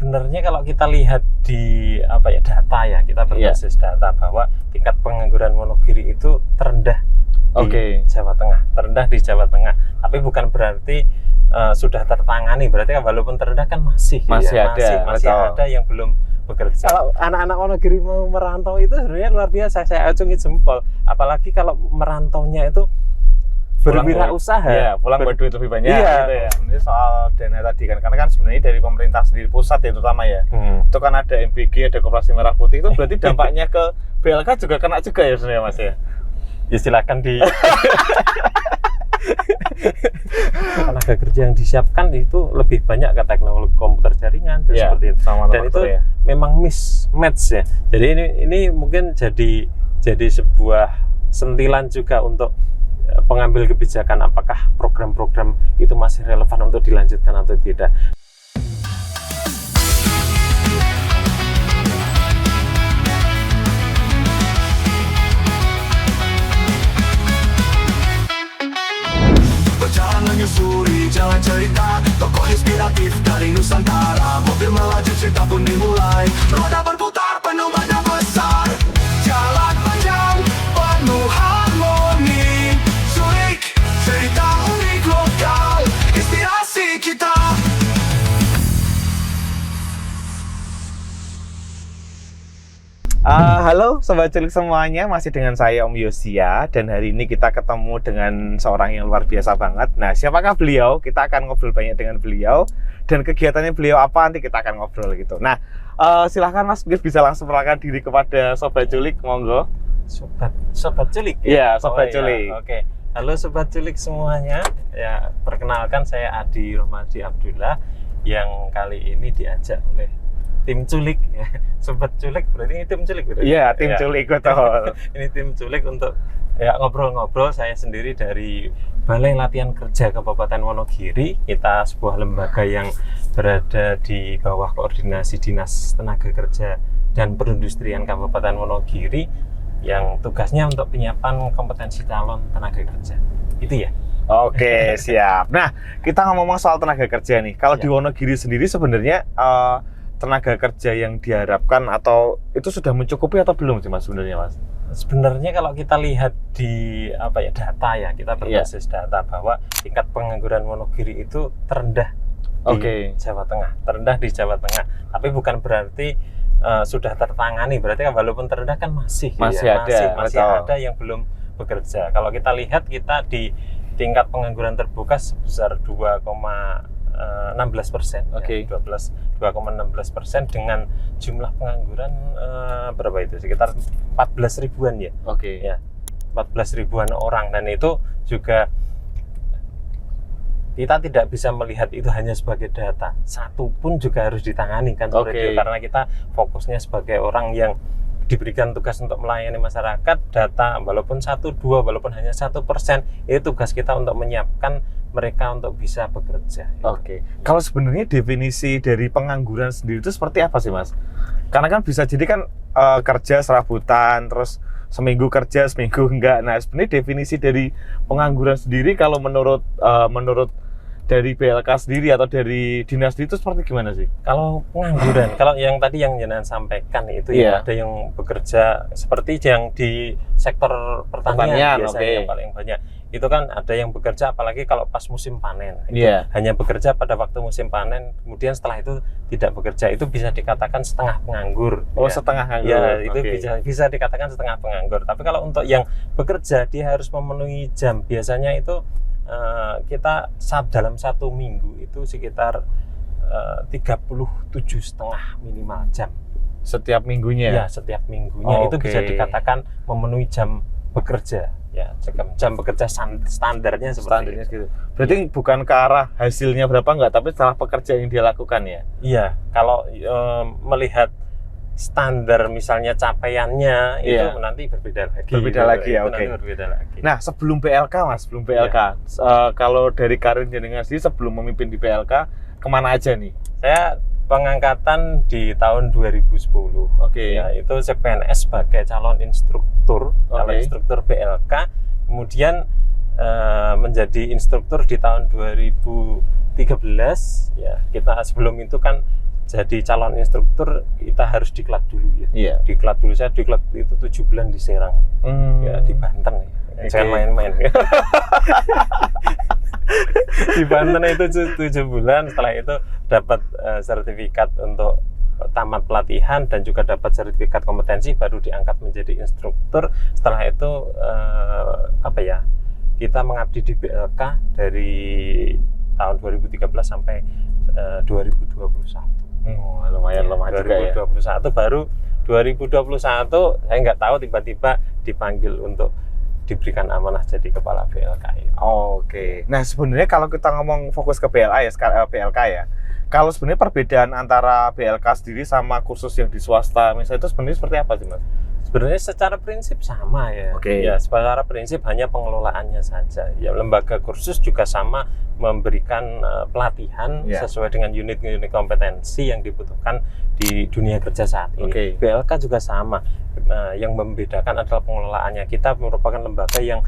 Sebenarnya kalau kita lihat di data ya, kita berbasis data bahwa tingkat pengangguran Wonogiri itu terendah di Jawa Tengah, terendah di Jawa Tengah. Tapi bukan berarti sudah tertangani, berarti walaupun terendah kan masih ada yang belum bekerja. Kalau anak-anak Wonogiri mau merantau itu sebenarnya luar biasa, saya acungi jempol. Apalagi kalau merantaunya itu berwirausaha, pulang buat duit lebih banyak gitu ya. Ini soal dana tadi kan, karena kan sebenarnya dari pemerintah sendiri pusat ya terutama ya, itu kan ada MBG, ada Koperasi Merah Putih, itu berarti dampaknya ke BLK juga kena juga ya sebenarnya Mas ya. Ya silakan di tenaga kerja yang disiapkan itu lebih banyak ke teknologi komputer jaringan dan seperti itu. Dan itu memang mismatch ya. Jadi ini mungkin jadi sebuah sentilan juga untuk pengambil kebijakan, apakah program-program itu masih relevan untuk dilanjutkan atau tidak. Berjalan menyusuri jalan cerita, tokoh inspiratif dari Nusantara. Mobil melaju, cerita pun dimulai, roda berputar penuh makna besar. Jalan panjang penuh harmoni, sulik cerita unik lokal, inspirasi kita. Halo Sobat Culik semuanya, masih dengan saya Om Yosia. Dan hari ini kita ketemu dengan seorang yang luar biasa banget. Nah, siapakah beliau? Kita akan ngobrol banyak dengan beliau. Dan kegiatannya beliau apa, nanti kita akan ngobrol gitu. Nah, silahkan Mas, mungkin bisa langsung perkenalkan diri kepada Sobat Culik, monggo. Sobat Culik? Iya, Sobat Culik. Oke. Halo Sobat Culik semuanya. Ya, perkenalkan saya Adi Romadi Abdullah, yang kali ini diajak oleh tim culik ya. Sobat Culik berarti ini tim culik berarti? Iya, tim culik betul. Ini tim culik untuk ya ngobrol-ngobrol. Saya sendiri dari Balai Latihan Kerja Kabupaten Wonogiri. Kita sebuah lembaga yang berada di bawah koordinasi Dinas Tenaga Kerja dan Perindustrian Kabupaten Wonogiri, yang tugasnya untuk penyiapan kompetensi calon tenaga kerja. Itu ya. Oke, siap. Nah, kita ngomong soal tenaga kerja nih. Kalau di Wonogiri sendiri sebenarnya tenaga kerja yang diharapkan atau itu sudah mencukupi atau belum sih Mas sebenarnya Mas? Sebenarnya kalau kita lihat di data ya, kita berbasis data bahwa tingkat pengangguran Wonogiri itu terendah di Jawa Tengah, terendah di Jawa Tengah. Tapi bukan berarti sudah tertangani, berarti walaupun terendah kan masih ada yang belum bekerja. Kalau kita lihat, kita di tingkat pengangguran terbuka sebesar 2,16%, 2,16% dengan jumlah pengangguran berapa itu, sekitar 14 ribuan ya. Ya, 14 ribuan orang. Dan itu juga kita tidak bisa melihat itu hanya sebagai data, satu pun juga harus ditangani kan, karena kita fokusnya sebagai orang yang diberikan tugas untuk melayani masyarakat. Data walaupun 1-2, walaupun hanya 1%, itu tugas kita untuk menyiapkan mereka untuk bisa bekerja. Kalau sebenarnya definisi dari pengangguran sendiri itu seperti apa sih Mas? Karena kan bisa jadi kan kerja serabutan, terus seminggu kerja, seminggu enggak. Nah, sebenarnya definisi dari pengangguran sendiri kalau menurut dari BLK sendiri atau dari dinas itu seperti gimana sih? Kalau pengangguran, kalau yang tadi yang Jenengan sampaikan itu ya, ada yang bekerja seperti yang di sektor pertanian biasanya yang paling banyak. Itu kan ada yang bekerja apalagi kalau pas musim panen. Hanya bekerja pada waktu musim panen, kemudian setelah itu tidak bekerja. Itu bisa dikatakan setengah penganggur. Setengah nganggur. Ya, itu bisa dikatakan setengah penganggur. Tapi kalau untuk yang bekerja, dia harus memenuhi jam. Biasanya itu kita dalam 1 minggu itu sekitar 37,5 minimal jam setiap minggunya. Ya, setiap minggunya itu bisa dikatakan memenuhi jam bekerja ya, jam bekerja standarnya seperti itu. Berarti bukan ke arah hasilnya berapa enggak, tapi setelah pekerjaan yang dia lakukan ya. Iya, kalau melihat standar misalnya capaiannya itu nanti berbeda lagi. Berbeda lagi. Nah, sebelum BLK Mas, kalau dari karir Jenengan sendiri sebelum memimpin di BLK kemana aja nih? Saya pengangkatan di tahun 2010. Ya, itu CPNS sebagai calon instruktur, instruktur BLK. Kemudian menjadi instruktur di tahun 2013 ya. Kita sebelum itu kan jadi calon instruktur kita harus diklat dulu ya. Iya. Diklat dulu, saya diklat itu 7 bulan di Serang. Ya di Banten ya. Jangan main-main. Di Banten itu 7 bulan, setelah itu dapat sertifikat untuk tamat pelatihan dan juga dapat sertifikat kompetensi, baru diangkat menjadi instruktur. Setelah itu kita mengabdi di BLK dari tahun 2013 sampai 2021. Lumayan lama juga ya. 2021 baru 2021 saya nggak tahu tiba-tiba dipanggil untuk diberikan amanah jadi kepala BLK. Oke. Nah, sebenarnya kalau kita ngomong fokus ke BLK ya. Kalau sebenarnya perbedaan antara BLK sendiri sama kursus yang di swasta misalnya itu sebenarnya seperti apa sih, Mas? Sebenarnya secara prinsip sama ya. Oke. Ya, secara prinsip hanya pengelolaannya saja. Ya, lembaga kursus juga sama memberikan pelatihan sesuai dengan unit-unit kompetensi yang dibutuhkan di dunia kerja saat ini. Oke. BLK juga sama. Yang membedakan adalah pengelolaannya. Kita merupakan lembaga yang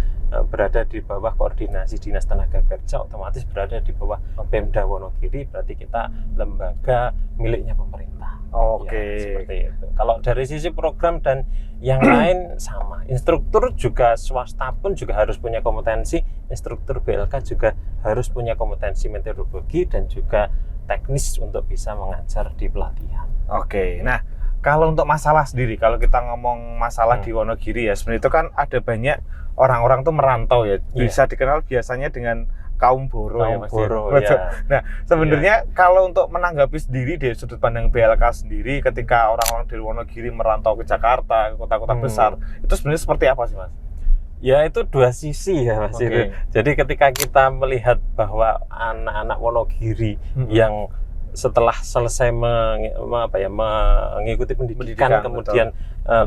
berada di bawah koordinasi Dinas Tenaga Kerja, otomatis berada di bawah Pemda Wonogiri, berarti kita lembaga miliknya pemerintah. Oke. Ya, seperti itu. Kalau dari sisi program dan yang lain sama. Instruktur juga swasta pun juga harus punya kompetensi, instruktur BLK juga harus punya kompetensi metodologi dan juga teknis untuk bisa mengajar di pelatihan. Oke. Nah, kalau untuk masalah sendiri, kalau kita ngomong masalah di Wonogiri ya, sebenarnya itu kan ada banyak orang-orang tuh merantau ya, bisa dikenal biasanya dengan kaum Boro ya, Mas. Ya. Nah, sebenarnya kalau untuk menanggapi sendiri dari sudut pandang BLK sendiri, ketika orang-orang dari Wonogiri merantau ke Jakarta, ke kota-kota besar, itu sebenarnya seperti apa sih, Mas? Ya, itu dua sisi ya, Mas. Jadi ketika kita melihat bahwa anak-anak Wonogiri yang setelah selesai mengikuti pendidikan kemudian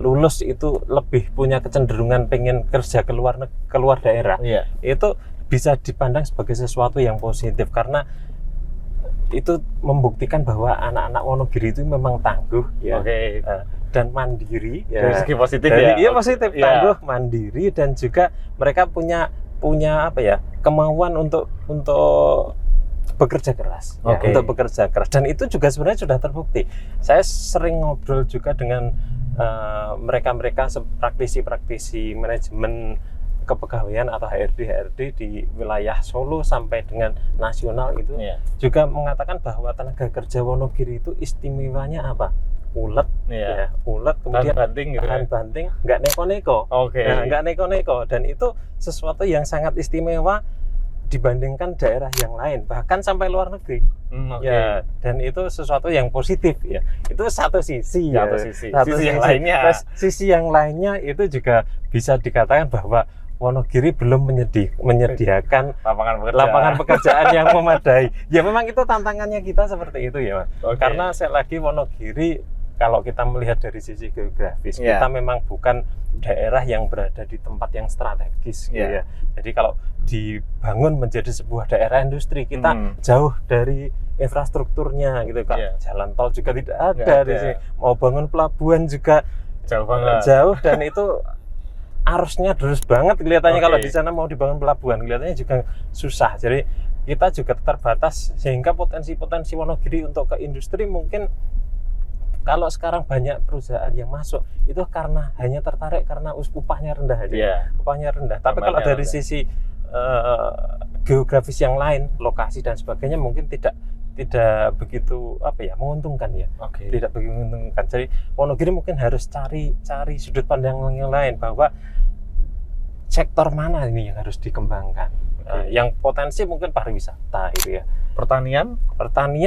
lulus itu lebih punya kecenderungan pengen kerja keluar daerah, itu bisa dipandang sebagai sesuatu yang positif karena itu membuktikan bahwa anak-anak Wonogiri itu memang tangguh ya, dan mandiri ya. Dari segi positif Iya, positif, tangguh, mandiri, dan juga mereka punya kemauan untuk bekerja keras, untuk bekerja keras, dan itu juga sebenarnya sudah terbukti. Saya sering ngobrol juga dengan mereka-mereka praktisi manajemen kepegawaian atau HRD di wilayah Solo sampai dengan nasional itu juga mengatakan bahwa tenaga kerja Wonogiri itu istimewanya apa? Ulet, ulet, kemudian tahan banting, nggak neko-neko, nggak neko-neko, dan itu sesuatu yang sangat istimewa dibandingkan daerah yang lain, bahkan sampai luar negeri. Ya, dan itu sesuatu yang positif ya. Itu satu sisi ya. Sisi yang lainnya. Sisi yang lainnya itu juga bisa dikatakan bahwa Wonogiri belum menyediakan lapangan pekerjaan yang memadai. Ya, memang itu tantangannya kita seperti itu ya, Mas. Karena sekali lagi Wonogiri kalau kita melihat dari sisi geografis, kita memang bukan daerah yang berada di tempat yang strategis gitu ya. Jadi kalau dibangun menjadi sebuah daerah industri, kita jauh dari infrastrukturnya gitu, Kak. Jalan tol juga tidak ada di sini. Mau bangun pelabuhan juga jauh banget. Jauh, dan itu arusnya terus banget kelihatannya. Kalau di sana mau dibangun pelabuhan kelihatannya juga susah. Jadi kita juga terbatas, sehingga potensi-potensi Wonogiri untuk ke industri mungkin kalau sekarang banyak perusahaan yang masuk itu karena hanya tertarik karena upahnya rendah aja. Upahnya rendah. Tapi kalau dari sisi geografis yang lain, lokasi dan sebagainya mungkin tidak begitu menguntungkan ya. Tidak begitu menguntungkan. Jadi Wonogiri mungkin harus cari sudut pandang yang lain, bahwa sektor mana ini yang harus dikembangkan. Yang potensi mungkin pariwisata itu ya. Pertanian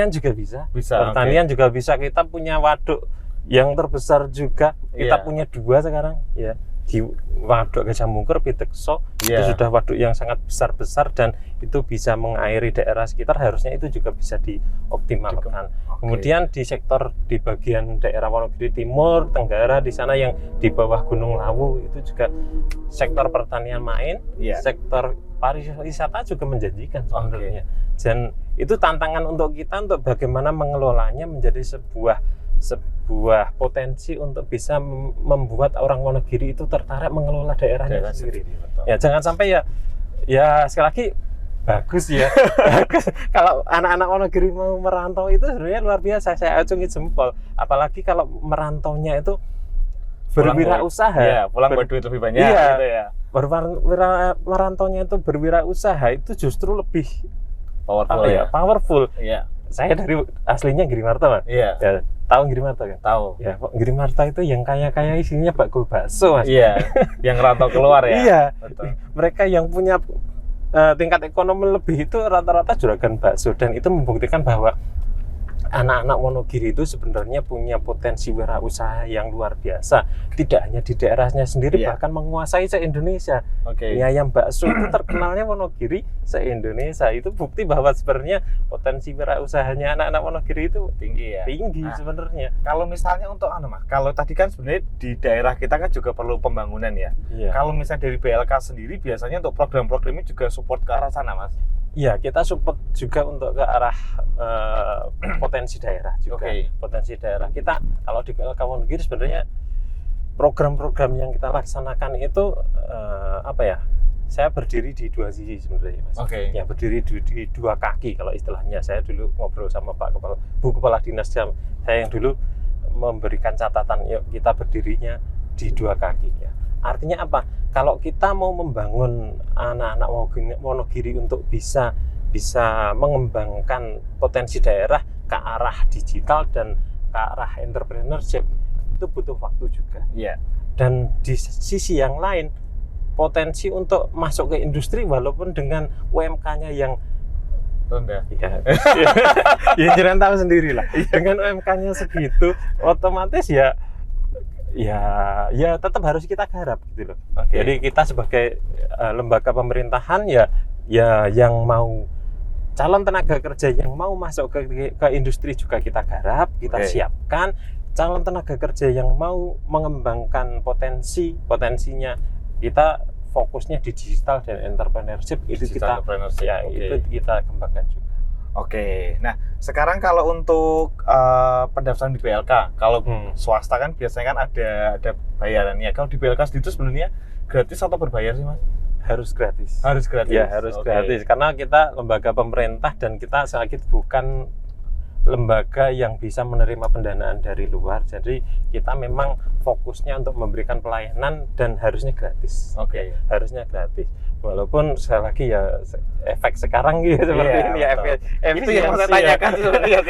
juga bisa. Pertanian juga bisa. Kita punya waduk yang terbesar juga. Kita punya 2 sekarang ya. Di Waduk Gajah Mungkur, Pitekso, itu sudah waduk yang sangat besar-besar dan itu bisa mengairi daerah sekitar. Harusnya itu juga bisa dioptimalkan. Kemudian di sektor di bagian daerah Wonogiri Timur, Tenggara, di sana yang di bawah Gunung Lawu, itu juga sektor pertanian main, sektor pariwisata juga menjanjikan sebenarnya. Dan itu tantangan untuk kita untuk bagaimana mengelolanya menjadi sebuah potensi untuk bisa membuat orang Wonogiri itu tertarik mengelola daerahnya sendiri. Ya, jangan sampai ya sekali lagi bagus ya. Bagus. Kalau anak-anak Wonogiri mau merantau itu sebenarnya luar biasa, saya acungi jempol. Apalagi kalau merantaunya itu berwirausaha. Iya, pulang berduit lebih banyak iya, gitu ya. Merantaunya itu berwirausaha itu justru lebih Powerful ya? Powerful. Iya. Saya dari aslinya Girimarta, Mas. Iya. Ya, tahu Girimarta kan? Tahu. Ya, Girimarta itu yang kaya-kaya isinya bakso, Mas. Iya. Yang rantau keluar ya. Iya. Betul. Mereka yang punya tingkat ekonomi lebih itu rata-rata juragan bakso, dan itu membuktikan bahwa anak-anak Wonogiri itu sebenarnya punya potensi wirausaha yang luar biasa, tidak hanya di daerahnya sendiri, bahkan menguasai se-Indonesia. Mie ayam bakso itu terkenalnya Wonogiri se-Indonesia. Itu bukti bahwa sebenarnya potensi wirausahanya anak-anak Wonogiri itu tinggi ya. Tinggi sebenarnya. Kalau misalnya untuk Mas, kalau tadi kan sebenarnya di daerah kita kan juga perlu pembangunan ya. Iya. Kalau misalnya dari BLK sendiri biasanya untuk program-program ini juga support ke arah sana, Mas. Iya, kita support juga untuk ke arah potensi daerah juga. Potensi daerah kita kalau di BLK Wonogiri sebenarnya program-program yang kita laksanakan itu saya berdiri di dua sisi sebenarnya, Mas. Ya, berdiri di dua kaki kalau istilahnya. Saya dulu ngobrol sama Bu Kepala Dinas saya yang dulu memberikan catatan, yuk kita berdirinya di dua kaki ya. Artinya apa? Kalau kita mau membangun anak-anak Wonogiri untuk bisa mengembangkan potensi daerah ke arah digital dan ke arah entrepreneurship, itu butuh waktu juga. Iya. Dan di sisi yang lain, potensi untuk masuk ke industri walaupun dengan UMK-nya yang rendah. Ya jangan tahu sendiri lah. Dengan UMK-nya segitu, otomatis ya tetap harus kita garap gitu loh. Jadi kita sebagai lembaga pemerintahan ya yang mau calon tenaga kerja yang mau masuk ke industri juga kita garap, kita siapkan. Calon tenaga kerja yang mau mengembangkan potensinya, kita fokusnya di digital dan entrepreneurship, itu kita kembangkan juga. Nah sekarang kalau untuk pendaftaran di BLK, kalau swasta kan biasanya kan ada bayarannya. Kalau di BLK itu sebenarnya gratis atau berbayar sih, Mas? Harus gratis. Harus gratis. Ya, harus gratis. Karena kita lembaga pemerintah dan kita sakit bukan lembaga yang bisa menerima pendanaan dari luar. Jadi kita memang fokusnya untuk memberikan pelayanan dan harusnya gratis. Harusnya gratis. Walaupun sekali lagi ya efek sekarang gitu seperti ini ya, itu yang saya tanyakan sebenarnya.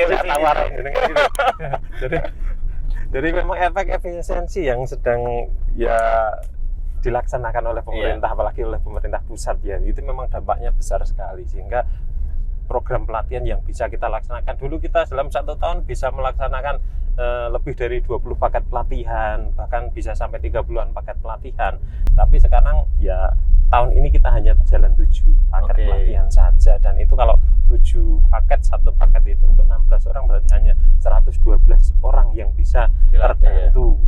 Jadi memang efek efisiensi yang sedang dilaksanakan oleh pemerintah, apalagi oleh pemerintah pusat ya, itu memang dampaknya besar sekali, sehingga program pelatihan yang bisa kita laksanakan, dulu kita dalam 1 tahun bisa melaksanakan lebih dari 20 paket pelatihan, bahkan bisa sampai 30-an paket pelatihan. Tapi sekarang ya tahun ini kita hanya jalan 7 paket pelatihan saja, dan itu kalau 7 paket, 1 paket itu untuk 16 orang berarti hanya 112 orang yang bisa terbantu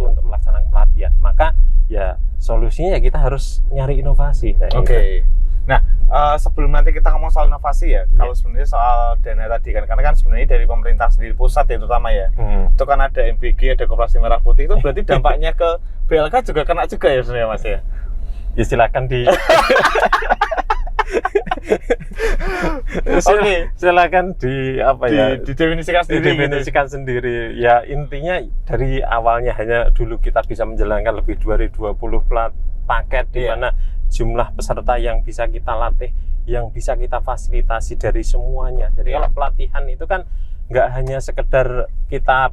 untuk melaksanakan pelatihan. Maka ya solusinya ya kita harus nyari inovasi. Nah, sebelum nanti kita ngomong soal inovasi ya, kalau sebenarnya soal dana tadi kan, karena kan sebenarnya dari pemerintah sendiri pusat ya terutama ya, itu kan ada MBG, ada Koperasi Merah Putih, itu berarti dampaknya ke BLK juga kena juga ya sebenarnya, Mas ya? Ya silakan silakan didefinisikan sendiri. Ya intinya dari awalnya hanya dulu kita bisa menjalankan lebih dari 20 paket di mana jumlah peserta yang bisa kita latih, yang bisa kita fasilitasi dari semuanya. Jadi kalau pelatihan itu kan nggak hanya sekedar kita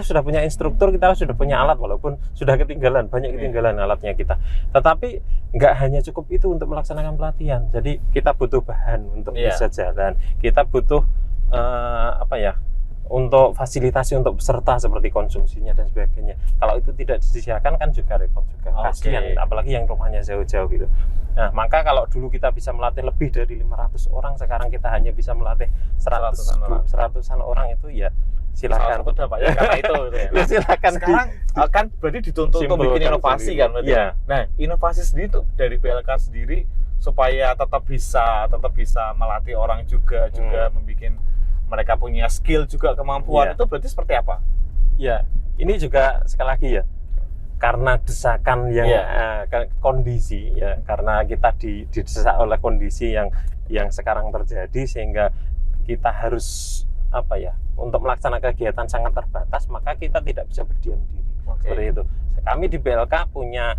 sudah punya instruktur, kita sudah punya alat, walaupun sudah ketinggalan, banyak ketinggalan alatnya kita. Tetapi nggak hanya cukup itu untuk melaksanakan pelatihan. Jadi kita butuh bahan untuk bisa jalan. Kita butuh untuk fasilitasi untuk peserta seperti konsumsinya dan sebagainya. Kalau itu tidak disediakan kan juga repot juga, kasihan, apalagi yang rumahnya jauh-jauh gitu. Nah, maka kalau dulu kita bisa melatih lebih dari 500 orang, sekarang kita hanya bisa melatih 100-an orang itu ya silakan. Dampaknya karena itu ya. Silakan. Sekarang kan berarti dituntut untuk bikin inovasi kan berarti. Nah, inovasi sendiri tuh dari BLK sendiri supaya tetap bisa melatih orang juga membuat mereka punya skill juga, kemampuan, itu berarti seperti apa? Ya, ini juga sekali lagi ya, karena desakan yang kondisi ya, karena kita didesak oleh kondisi yang sekarang terjadi, sehingga kita harus untuk melaksanakan kegiatan sangat terbatas, maka kita tidak bisa berdiam diri. Seperti itu. Kami di BLK punya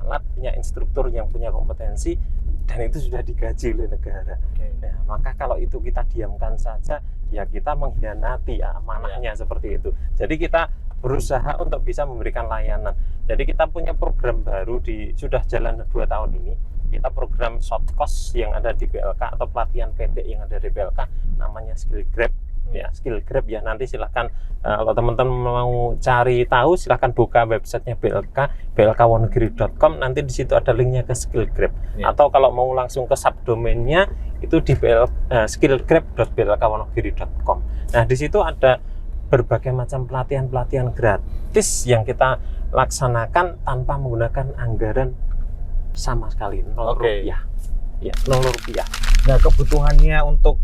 alat, punya instruktur yang punya kompetensi, dan itu sudah digaji oleh negara. Ya, maka kalau itu kita diamkan saja, ya kita mengkhianati amanahnya seperti itu. Jadi kita berusaha untuk bisa memberikan layanan. Jadi kita punya program baru sudah jalan 2 tahun ini. Kita program short course yang ada di BLK atau pelatihan pendek yang ada di BLK, namanya Skill Grab. Ya, Skill Grab ya, nanti silahkan kalau teman-teman mau cari tahu silahkan buka websitenya BLK, blkwonogiri.com, nanti di situ ada linknya ke Skill Grab. Atau kalau mau langsung ke subdomainnya itu di skillgrab.blkwonogiri.com. Nah, di situ ada berbagai macam pelatihan gratis yang kita laksanakan tanpa menggunakan anggaran sama sekali, 0 rupiah. Ya, 0 rupiah. Nah, kebutuhannya untuk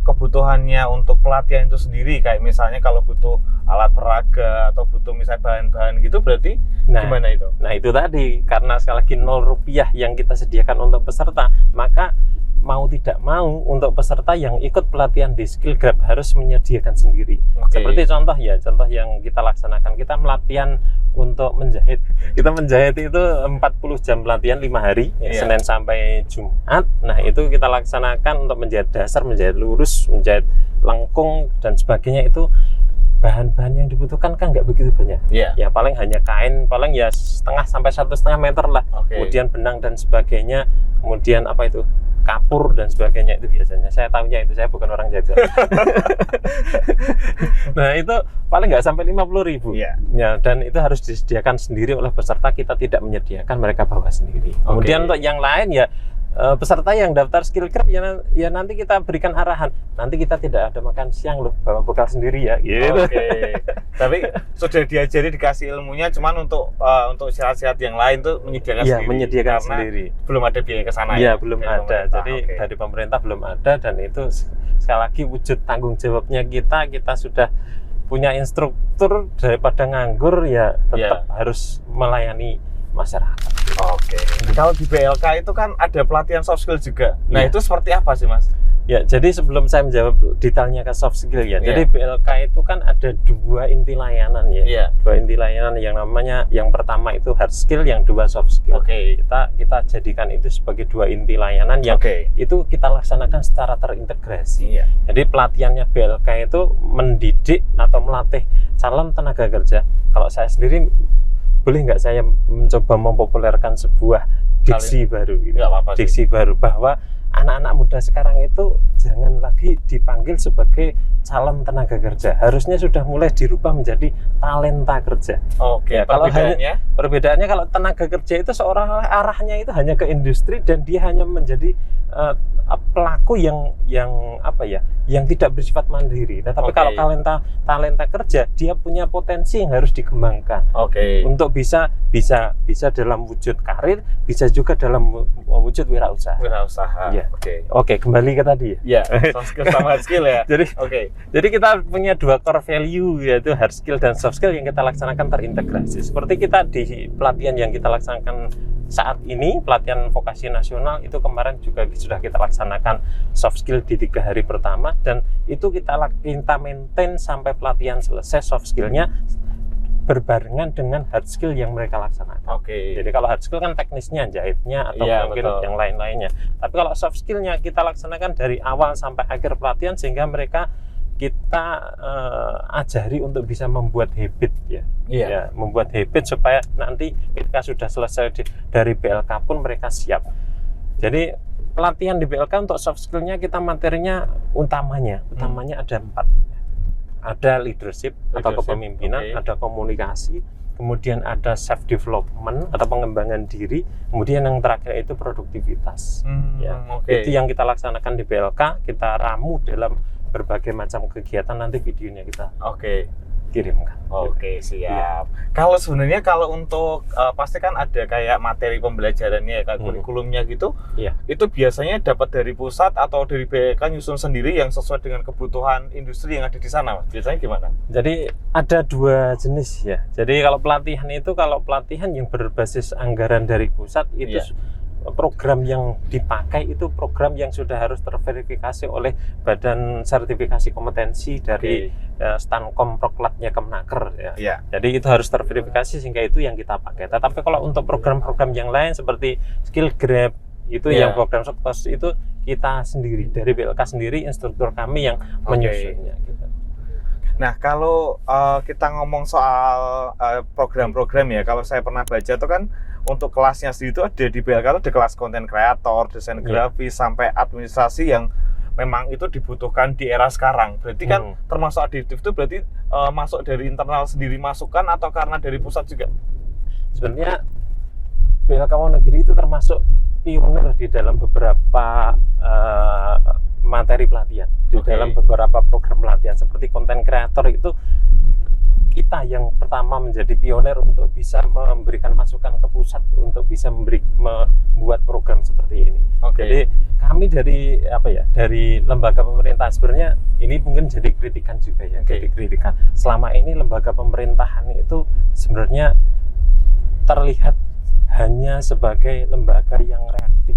pelatihan itu sendiri, kayak misalnya kalau butuh alat peraga atau butuh misalnya bahan-bahan gitu, berarti gimana itu? Nah, itu tadi, karena sekali lagi 0 rupiah yang kita sediakan untuk peserta, maka mau tidak mau untuk peserta yang ikut pelatihan di Skill Grab harus menyediakan sendiri. Seperti contoh yang kita laksanakan, kita melatihan untuk menjahit. Kita menjahit itu 40 jam pelatihan 5 hari, Senin sampai Jumat. Nah, itu kita laksanakan untuk menjahit dasar, menjahit lurus, menjahit lengkung dan sebagainya. Itu bahan-bahan yang dibutuhkan kan nggak begitu banyak. Ya paling hanya kain, paling ya 0,5 sampai 1,5 meter lah. Kemudian benang dan sebagainya, kemudian kapur dan sebagainya, itu biasanya. Saya tahunya itu, saya bukan orang jaga. Nah, itu paling nggak sampai 50.000. Ya, dan itu harus disediakan sendiri oleh peserta, kita tidak menyediakan, mereka bawa sendiri. Kemudian untuk yang lain ya peserta yang daftar Skill Grab ya nanti kita berikan arahan. Nanti kita tidak ada makan siang loh, bawa bekal sendiri ya. Gitu. Tapi sudah diajari, dikasih ilmunya, cuman untuk syarat-syarat yang lain tuh menyediakan sendiri. Menyediakan sendiri. Belum ada biaya ke sana ya? Belum ada. Jadi dari pemerintah belum ada, dan itu sekali lagi wujud tanggung jawabnya kita sudah punya instruktur, daripada nganggur ya tetap harus melayani masyarakat. Kalau di BLK itu kan ada pelatihan soft skill juga. Nah, itu seperti apa sih, Mas? Ya, jadi sebelum saya menjawab detailnya ke soft skill ya. Jadi BLK itu kan ada 2 inti layanan ya. 2 inti layanan, yang pertama itu hard skill, yang 2 soft skill. Kita jadikan itu sebagai 2 inti layanan yang itu kita laksanakan secara terintegrasi. Jadi pelatihannya BLK itu mendidik atau melatih calon tenaga kerja. Kalau saya sendiri, boleh nggak saya mencoba mempopulerkan sebuah diksi baru gitu. Diksi baru bahwa anak-anak muda sekarang itu jangan lagi dipanggil sebagai calon tenaga kerja, harusnya sudah mulai dirubah menjadi talenta kerja. Kalau perbedaannya kalau tenaga kerja itu seolah-olah arahnya itu hanya ke industri, dan dia hanya menjadi pelaku yang tidak bersifat mandiri. Tetapi kalau talenta kerja, dia punya potensi yang harus dikembangkan. Untuk bisa dalam wujud karir, bisa juga dalam wujud wirausaha. Kembali ke tadi ya. Soft skill sama hard skill ya. Jadi kita punya 2 core value, yaitu hard skill dan soft skill, yang kita laksanakan terintegrasi. Seperti kita di pelatihan yang kita laksanakan saat ini, pelatihan vokasi nasional, itu kemarin juga sudah kita laksanakan soft skill di 3 hari pertama, dan itu kita maintain sampai pelatihan selesai soft skillnya berbarengan dengan hard skill yang mereka laksanakan. Jadi kalau hard skill kan teknisnya, jahitnya atau mungkin yang lain-lainnya. Tapi kalau soft skillnya kita laksanakan dari awal sampai akhir pelatihan, sehingga mereka kita ajari untuk bisa membuat habit membuat habit supaya nanti ketika sudah selesai dari BLK pun mereka siap. Jadi pelatihan di BLK untuk soft skillnya kita materinya utamanya ada 4. Ada leadership atau kepemimpinan, ada komunikasi, kemudian ada self development atau pengembangan diri, kemudian yang terakhir itu produktivitas. Itu yang kita laksanakan di BLK, kita ramu dalam berbagai macam kegiatan, nanti videonya kita kirimkan. Oke, siap. Kalau sebenarnya kalau untuk pasti kan ada kayak materi pembelajarannya kayak kurikulumnya gitu. Iya. Itu biasanya dapat dari pusat atau dari BLK nyusun sendiri yang sesuai dengan kebutuhan industri yang ada di sana, Mas. Biasanya gimana? Jadi ada 2 jenis ya. Jadi kalau pelatihan yang berbasis anggaran dari pusat itu program yang dipakai itu program yang sudah harus terverifikasi oleh Badan Sertifikasi Kompetensi dari Stankom Proklatnya Kemenaker ya. Jadi itu harus terverifikasi sehingga itu yang kita pakai. Tetapi kalau untuk program-program yang lain seperti Skill Grab itu yang program sukses itu kita sendiri dari BLK sendiri, instruktur kami yang menyusunnya gitu. Nah, kalau kita ngomong soal program-program ya, kalau saya pernah baca itu kan untuk kelasnya sendiri itu ada di BLK itu ada kelas konten kreator, desain grafis, sampai administrasi yang memang itu dibutuhkan di era sekarang. Berarti kan termasuk adiktif itu berarti masuk dari internal sendiri masukan atau karena dari pusat juga? Sebenarnya BLK Wonogiri itu termasuk pionir di dalam beberapa materi pelatihan, di dalam beberapa program pelatihan seperti konten kreator itu kita yang pertama menjadi pionir untuk bisa memberikan masukan ke pusat untuk bisa membuat program seperti ini. Jadi kami dari dari lembaga pemerintah sebenarnya ini mungkin jadi kritikan juga ya. Jadi kritikan selama ini lembaga pemerintahan itu sebenarnya terlihat hanya sebagai lembaga yang reaktif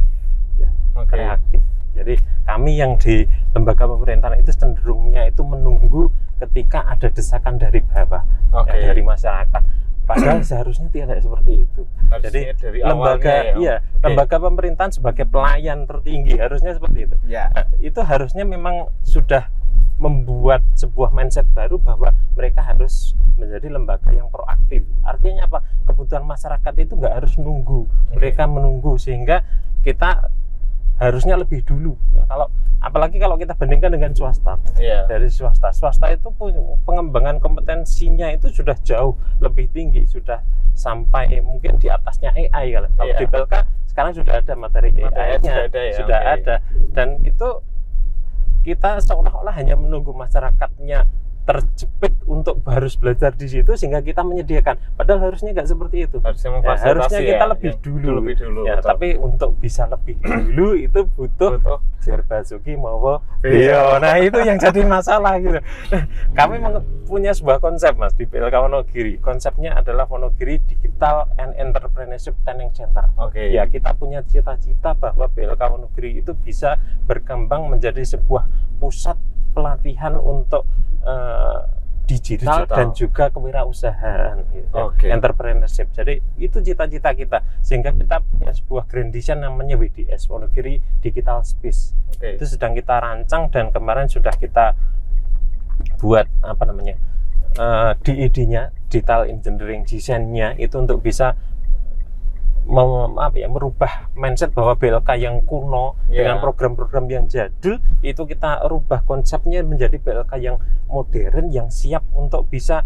ya, reaktif. Jadi kami yang di lembaga pemerintahan itu cenderungnya itu menunggu ketika ada desakan dari bawah, dari masyarakat. Padahal seharusnya tidak seperti itu. Jadi dari lembaga lembaga pemerintahan sebagai pelayan tertinggi harusnya seperti itu. Nah, itu harusnya memang sudah membuat sebuah mindset baru bahwa mereka harus menjadi lembaga yang proaktif. Artinya apa? Kebutuhan masyarakat itu nggak harus nunggu. Mereka menunggu sehingga kita harusnya lebih dulu. Kalau apalagi kalau kita bandingkan dengan swasta. Dari swasta itu punya pengembangan kompetensinya itu sudah jauh lebih tinggi, sudah sampai mungkin di atasnya AI kalau di BLK sekarang sudah ada materi AI-nya, sudah ada dan itu kita seolah-olah hanya menunggu masyarakatnya terjepit untuk harus belajar di situ sehingga kita menyediakan. Padahal harusnya nggak seperti itu. Harusnya kita lebih dulu. Tapi untuk bisa lebih dulu itu butuh Jer Basuki mawa Beo. Nah itu yang jadi masalah gitu. Kami punya sebuah konsep Mas di BLK Wonogiri. Konsepnya adalah Wonogiri Digital and Entrepreneurship Training Center. Ya kita punya cita-cita bahwa BLK Wonogiri itu bisa berkembang menjadi sebuah pusat pelatihan untuk digital dan juga kewirausahaan entrepreneurship. Jadi itu cita-cita kita sehingga kita punya sebuah grand design namanya WDS Wonogiri Digital Space. Itu sedang kita rancang dan kemarin sudah kita buat DED-nya, Digital Engineering Design-nya itu untuk bisa merubah mindset bahwa BLK yang kuno dengan program-program yang jadul itu kita rubah konsepnya menjadi BLK yang modern yang siap untuk bisa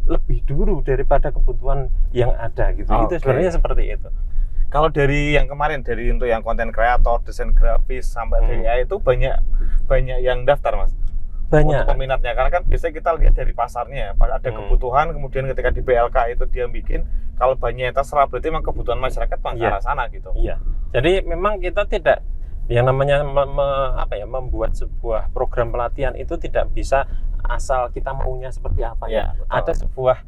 lebih dulu daripada kebutuhan yang ada gitu. Itu sebenarnya seperti itu. Kalau dari yang kemarin dari untuk yang konten kreator, desain grafis sampai AI itu banyak yang daftar Mas. Banyak untuk peminatnya karena kan biasanya kita lihat dari pasarnya ada kebutuhan kemudian ketika di BLK itu dia bikin kalau banyak yang terserah berarti memang kebutuhan masyarakat ke arah sana gitu. Jadi memang kita tidak yang namanya membuat sebuah program pelatihan itu tidak bisa asal kita maunya seperti apa Ada sebuah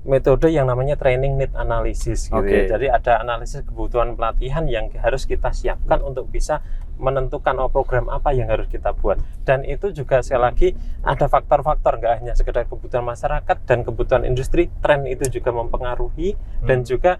metode yang namanya training need analysis gitu ya. Jadi ada analisis kebutuhan pelatihan yang harus kita siapkan untuk bisa menentukan program apa yang harus kita buat. Dan itu juga sekali lagi ada faktor-faktor, nggak hanya sekedar kebutuhan masyarakat dan kebutuhan industri, tren itu juga mempengaruhi dan juga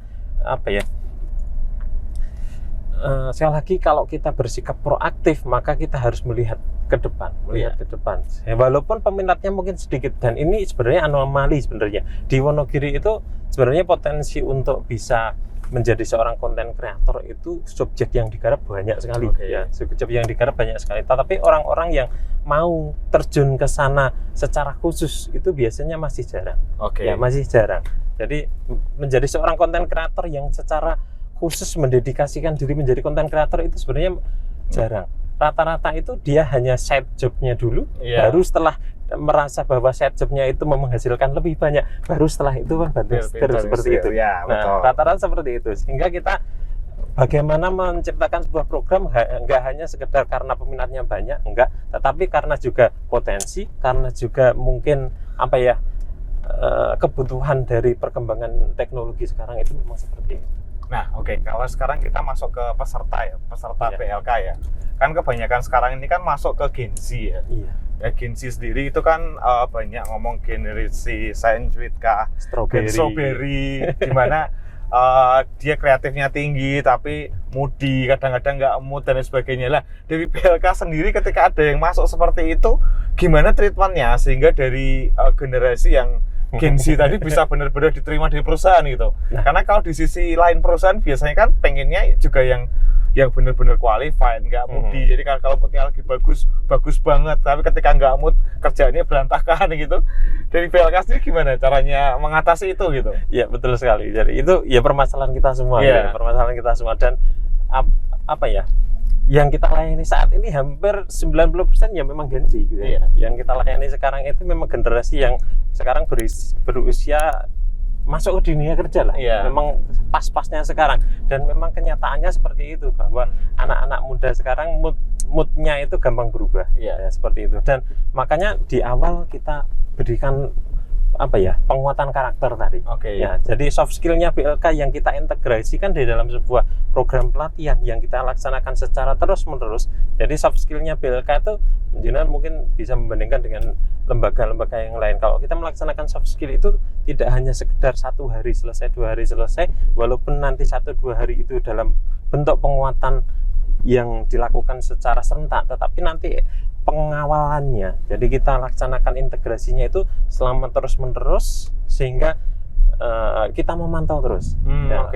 sekali lagi kalau kita bersikap proaktif maka kita harus melihat ke depan, ke depan. Walaupun peminatnya mungkin sedikit dan ini sebenarnya anomali sebenarnya. Di Wonogiri itu sebenarnya potensi untuk bisa menjadi seorang konten kreator itu subjek yang digarap banyak sekali subjek yang digarap banyak sekali. Tetapi orang-orang yang mau terjun ke sana secara khusus itu biasanya masih jarang. Masih jarang. Jadi menjadi seorang konten kreator yang secara khusus mendedikasikan diri menjadi konten kreator itu sebenarnya jarang. rata-rata itu dia hanya side jobnya dulu, baru setelah merasa bahwa side jobnya itu menghasilkan lebih banyak, baru setelah itu kan bantu setir seperti itu. Ya, nah, rata-rata seperti itu, sehingga kita bagaimana menciptakan sebuah program enggak hanya sekedar karena peminatnya banyak, enggak, tetapi karena juga potensi, karena juga mungkin apa ya, kebutuhan dari perkembangan teknologi sekarang itu memang seperti itu. Nah, oke, kalau sekarang kita masuk ke peserta PLK ya. Kan kebanyakan sekarang ini kan masuk ke Gen Z ya. Iya. Ya, Gen Z sendiri itu kan banyak ngomong generasi sandwich kah, strawberry, di mana dia kreatifnya tinggi tapi moody, kadang-kadang nggak mood dan sebagainya lah. Dari PLK sendiri ketika ada yang masuk seperti itu, gimana treatmentnya sehingga dari generasi yang Gen Z tadi bisa benar-benar diterima di perusahaan gitu. Nah, karena kalau di sisi lain perusahaan biasanya kan pengennya juga yang benar-benar qualified, nggak moody. Jadi kalau moodnya lagi bagus banget, tapi ketika nggak mood kerjaannya berantakan gitu. Dari PLK sendiri gimana caranya mengatasi itu gitu? Iya, betul sekali. Jadi itu ya permasalahan kita semua, ya, permasalahan kita semua. Dan apa ya, yang kita layani saat ini hampir 90% ya memang Gen Z gitu ya. Yang kita layani sekarang itu memang generasi yang sekarang berusia masuk ke dunia kerja lah, memang pas-pasnya sekarang. Dan memang kenyataannya seperti itu, bahwa anak-anak muda sekarang moodnya itu gampang berubah, ya, seperti itu. Dan makanya di awal kita berikan penguatan karakter tadi. Ya, jadi soft skill-nya BLK yang kita integrasikan di dalam sebuah program pelatihan yang kita laksanakan secara terus-menerus. Jadi soft skill-nya BLK itu jenengan mungkin bisa membandingkan dengan lembaga-lembaga yang lain. Kalau kita melaksanakan soft skill itu tidak hanya sekedar 1 hari selesai, 2 hari selesai, walaupun nanti 1-2 hari itu dalam bentuk penguatan yang dilakukan secara serentak, tetapi nanti pengawalannya, jadi kita laksanakan integrasinya itu selama terus-menerus, sehingga kita memantau terus,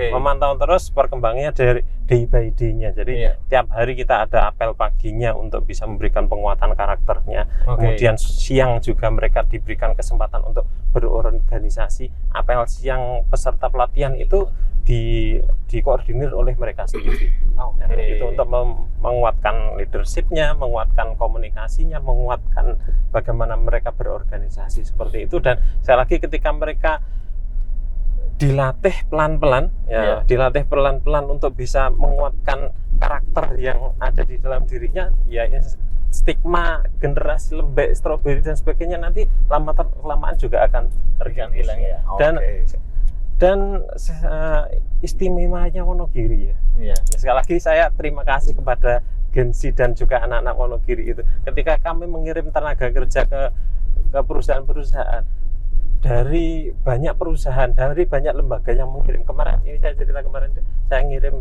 memantau terus perkembangannya dari day by day-nya. Jadi tiap hari kita ada apel paginya untuk bisa memberikan penguatan karakternya. Kemudian siang juga mereka diberikan kesempatan untuk berorganisasi. Apel siang peserta pelatihan itu dikoordinir oleh mereka sendiri. Itu untuk menguatkan leadership-nya, menguatkan komunikasinya, menguatkan bagaimana mereka berorganisasi seperti itu. Dan sekali lagi ketika mereka dilatih pelan-pelan, dilatih pelan-pelan untuk bisa menguatkan karakter yang ada di dalam dirinya, ya stigma generasi lembek, strawberry dan sebagainya nanti lama-kelamaan juga akan hilang ya. Dan istimewanya Wonogiri ya. Sekali lagi saya terima kasih kepada Gen Z dan juga anak-anak Wonogiri itu. Ketika kami mengirim tenaga kerja ke perusahaan-perusahaan, dari banyak perusahaan, dari banyak lembaga yang mengirim. Kemarin ini saya cerita, kemarin saya ngirim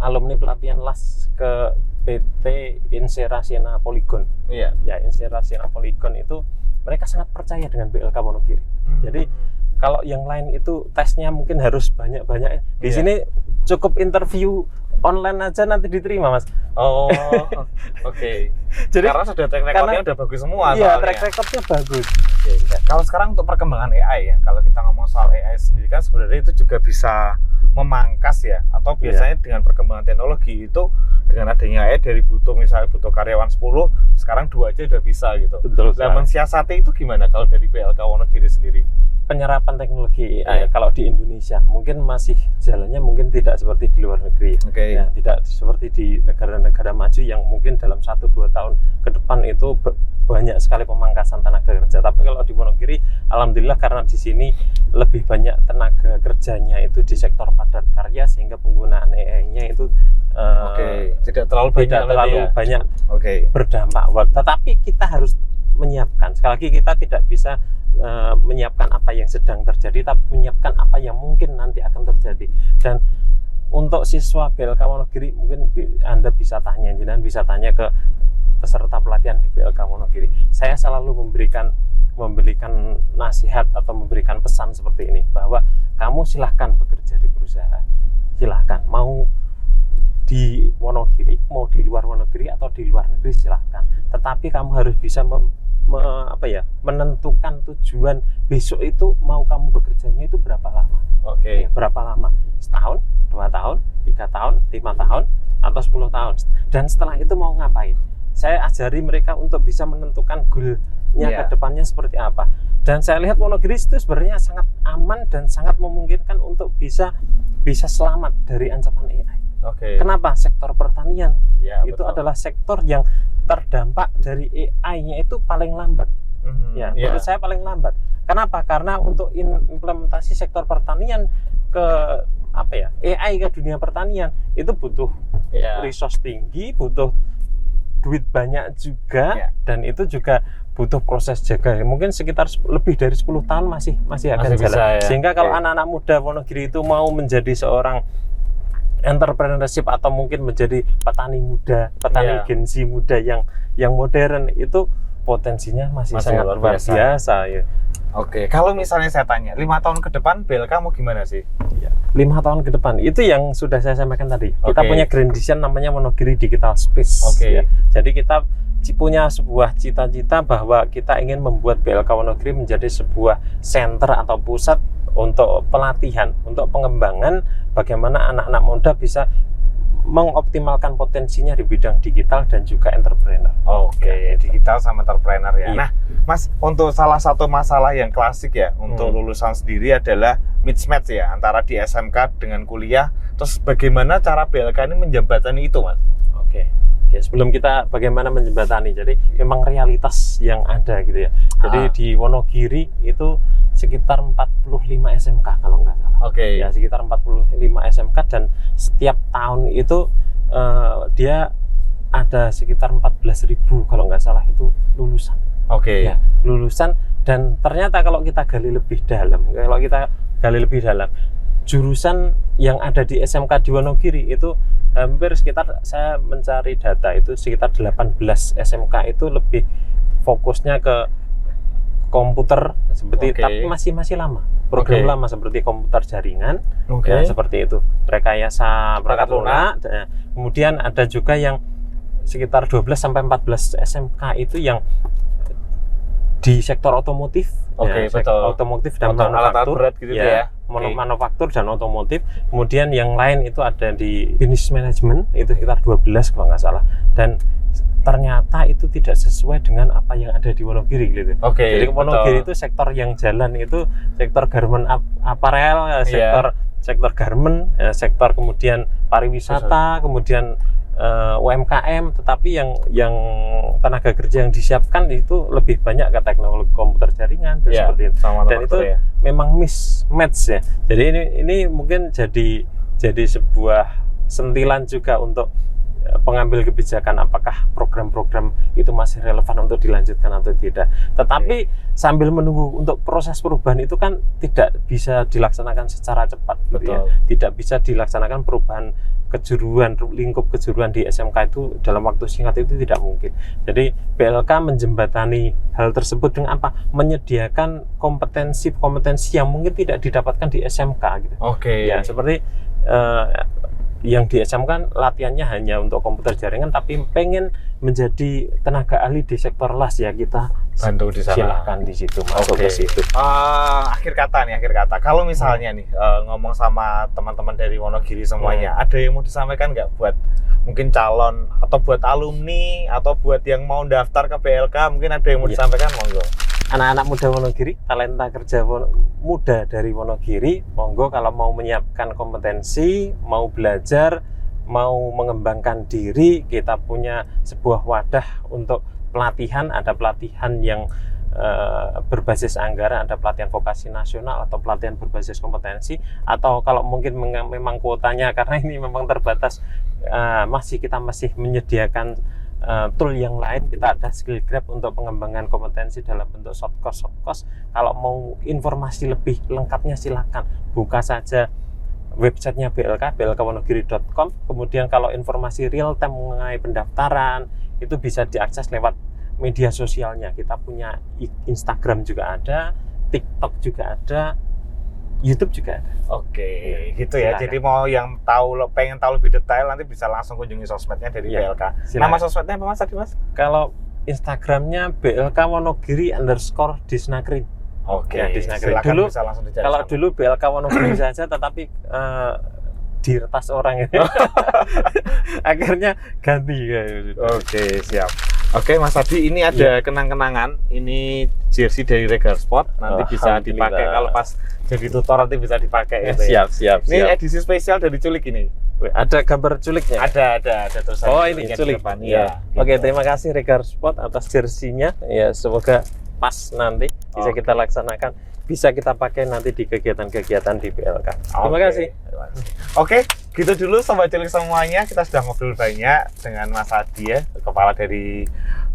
alumni pelatihan LAS ke PT Insera Siena Polygon. Ya, Insera Siena Polygon itu mereka sangat percaya dengan BLK Wonogiri. Jadi kalau yang lain itu tesnya mungkin harus banyak-banyak. Di sini cukup interview online aja nanti diterima, Mas. Jadi karena sudah track record-nya udah bagus semua. Iya, track record-nya bagus. Kalau sekarang untuk perkembangan AI ya, kalau kita ngomong soal AI sendiri kan sebenarnya itu juga bisa memangkas ya, atau biasanya dengan perkembangan teknologi itu dengan adanya AI dari butuh karyawan 10, sekarang 2 aja udah bisa gitu. Betul. Nah, mensiasati itu gimana kalau dari PLK Wonogiri sendiri? Penyerapan teknologi AI kalau di Indonesia mungkin masih jalannya mungkin tidak seperti di luar negeri ya, tidak seperti di negara-negara maju yang mungkin dalam 1-2 tahun ke depan itu banyak sekali pemangkasan tenaga kerja. Tapi kalau di Wonogiri, alhamdulillah karena di sini lebih banyak tenaga kerjanya itu di sektor padat karya, sehingga penggunaan AI-nya itu tidak terlalu banyak berdampak. Tetapi kita harus menyiapkan. Sekali lagi kita tidak bisa menyiapkan apa yang sedang terjadi, tapi menyiapkan apa yang mungkin nanti akan terjadi. Dan untuk siswa BLK Wonogiri mungkin Anda bisa tanya, jangan bisa tanya ke peserta pelatihan di BLK Wonogiri. Saya selalu memberikan nasihat atau memberikan pesan seperti ini, bahwa kamu silahkan bekerja di perusahaan, silahkan, mau di Wonogiri, mau di luar Wonogiri atau di luar negeri silahkan, tetapi kamu harus bisa menentukan tujuan besok itu mau kamu bekerjanya itu berapa lama. Oke. Berapa lama? Setahun, 2 tahun, 3 tahun, 5 tahun, atau 10 tahun. Dan setelah itu mau ngapain? Saya ajari mereka untuk bisa menentukan goal-nya ke depannya seperti apa. Dan saya lihat Wonogiri itu sebenarnya sangat aman dan sangat memungkinkan untuk bisa selamat dari ancaman AI. Kenapa? Sektor pertanian itu adalah sektor yang terdampak dari AI-nya itu paling lambat. Menurut saya paling lambat. Kenapa? Karena untuk implementasi sektor pertanian ke AI ke dunia pertanian itu butuh resource tinggi, butuh duit banyak juga, dan itu juga butuh proses jaga. Mungkin sekitar lebih dari 10 tahun masih akan jalan. Sehingga kalau anak-anak muda Wonogiri itu mau menjadi seorang entrepreneurship atau mungkin menjadi petani muda, petani Gen Z muda yang modern, itu potensinya masih sangat luar biasa. Kalau misalnya saya tanya, 5 tahun ke depan BLK mau gimana sih? 5 tahun ke depan, itu yang sudah saya sampaikan tadi. Kita punya grand design namanya Wonogiri Digital Space. Jadi kita punya sebuah cita-cita bahwa kita ingin membuat BLK Wonogiri menjadi sebuah center atau pusat untuk pelatihan, untuk pengembangan bagaimana anak-anak muda bisa mengoptimalkan potensinya di bidang digital dan juga entrepreneur. Digital sama entrepreneur ya. Nah, Mas, untuk salah satu masalah yang klasik ya untuk lulusan sendiri adalah mismatch ya antara di SMK dengan kuliah. Terus bagaimana cara BLK ini menjembatani itu, Mas? Sebelum kita bagaimana menjembatani, jadi memang realitas yang ada gitu ya. Jadi di Wonogiri itu sekitar 45 SMK kalau nggak salah. Ya, sekitar 45 SMK, dan setiap tahun itu dia ada sekitar 14.000 kalau nggak salah itu lulusan. Ya, lulusan. Dan ternyata kalau kita gali lebih dalam, jurusan yang ada di SMK di Wonogiri itu hampir sekitar, saya mencari data itu sekitar 18 SMK itu lebih fokusnya ke komputer seperti, tapi masih lama, program lama seperti komputer jaringan, ya seperti itu, rekayasa perangkat lunak. Kemudian ada juga yang sekitar 12 sampai 14 SMK itu yang di sektor otomotif, otomotif dan manufaktur, manufaktur dan otomotif. Kemudian yang lain itu ada di business management, itu sekitar 12 kalau nggak salah. Dan ternyata itu tidak sesuai dengan apa yang ada di Wonogiri gitu. Jadi Wonogiri itu sektor yang jalan itu sektor garment apparel, sektor garment, sektor kemudian pariwisata, kemudian UMKM, tetapi yang tenaga kerja yang disiapkan itu lebih banyak ke teknologi komputer jaringan dan seperti itu. Dan itu memang mismatch ya. Jadi ini mungkin jadi sebuah sentilan juga untuk pengambil kebijakan, apakah program-program itu masih relevan untuk dilanjutkan atau tidak. Tetapi sambil menunggu untuk proses perubahan itu kan tidak bisa dilaksanakan secara cepat, gitu ya. Tidak bisa dilaksanakan perubahan kejuruan, lingkup kejuruan di SMK itu dalam waktu singkat itu tidak mungkin. Jadi BLK menjembatani hal tersebut dengan apa? Menyediakan kompetensi yang mungkin tidak didapatkan di SMK gitu. Ya, seperti yang di SMK kan latihannya hanya untuk komputer jaringan, tapi pengen menjadi tenaga ahli di sektor las, ya kita bantu di sana. Silahkan di situ masuk ke situ. Akhir kata. Kalau misalnya nih ngomong sama teman-teman dari Wonogiri semuanya, ada yang mau disampaikan nggak buat mungkin calon atau buat alumni atau buat yang mau daftar ke BLK, mungkin ada yang mau disampaikan, monggo. Anak-anak muda Wonogiri, talenta kerja muda dari Wonogiri, monggo kalau mau menyiapkan kompetensi, mau belajar, mau mengembangkan diri, kita punya sebuah wadah untuk pelatihan. Ada pelatihan yang berbasis anggaran, ada pelatihan vokasi nasional atau pelatihan berbasis kompetensi, atau kalau mungkin memang kuotanya karena ini memang terbatas, kita masih menyediakan tool yang lain. Kita ada skill grab untuk pengembangan kompetensi dalam bentuk soft course. Kalau mau informasi lebih lengkapnya silakan buka saja websitenya BLK, blkwonogiri.com. Kemudian kalau informasi real time mengenai pendaftaran itu bisa diakses lewat media sosialnya. Kita punya Instagram juga ada, TikTok juga ada, YouTube juga ada. Gitu ya. Silakan. Jadi mau yang pengen tahu lebih detail nanti bisa langsung kunjungi sosmednya dari BLK. Nama sosmednya apa Mas tadi, Mas? Kalau Instagramnya BLK Wonogiri _Disnagri. Oke, Ya, Disnagri. silakan Dulu, bisa langsung dicari Kalau sama. dulu BLK Wonogiri saja, tetapi diretas orang ini. Akhirnya ganti ya. Oke, siap. Oke, Mas Adi, ini ada kenang-kenangan. Ini jersey dari Regal Sport. Nanti bisa Alhamdulillah. dipakai kalau pas jadi tutor, nanti bisa dipakai gitu ya. Siap. Ini edisi spesial dari Culik ini. Ada gambar culiknya. Ada terus. Oh, ini culik. Iya. Oke, terima kasih Regal Sport atas jersinya. Ya, semoga pas nanti bisa kita laksanakan, bisa kita pakai nanti di kegiatan-kegiatan di BLK. Terima kasih. Oke, gitu dulu Sobat Culik semuanya. Kita sudah ngobrol banyak dengan Mas Adi ya, kepala dari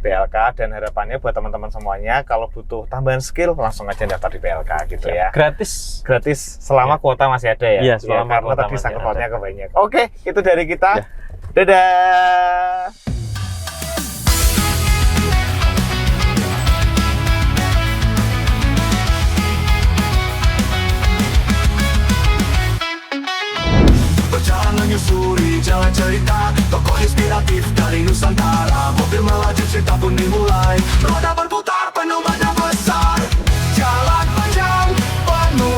BLK, dan harapannya buat teman-teman semuanya kalau butuh tambahan skill langsung aja daftar di BLK gitu ya. Gratis. Gratis selama kuota masih ada ya. Iya, selama karena kuota tadi masih sangkutnya ada. kebanyak. Oke, itu dari kita. Ya. Dadah. Berjalan menyusuri jalan cerita, tokoh inspiratif dari Nusantara. Mobil melaju, cerita pun dimulai, roda berputar penuh makna besar. Jalan panjang penuh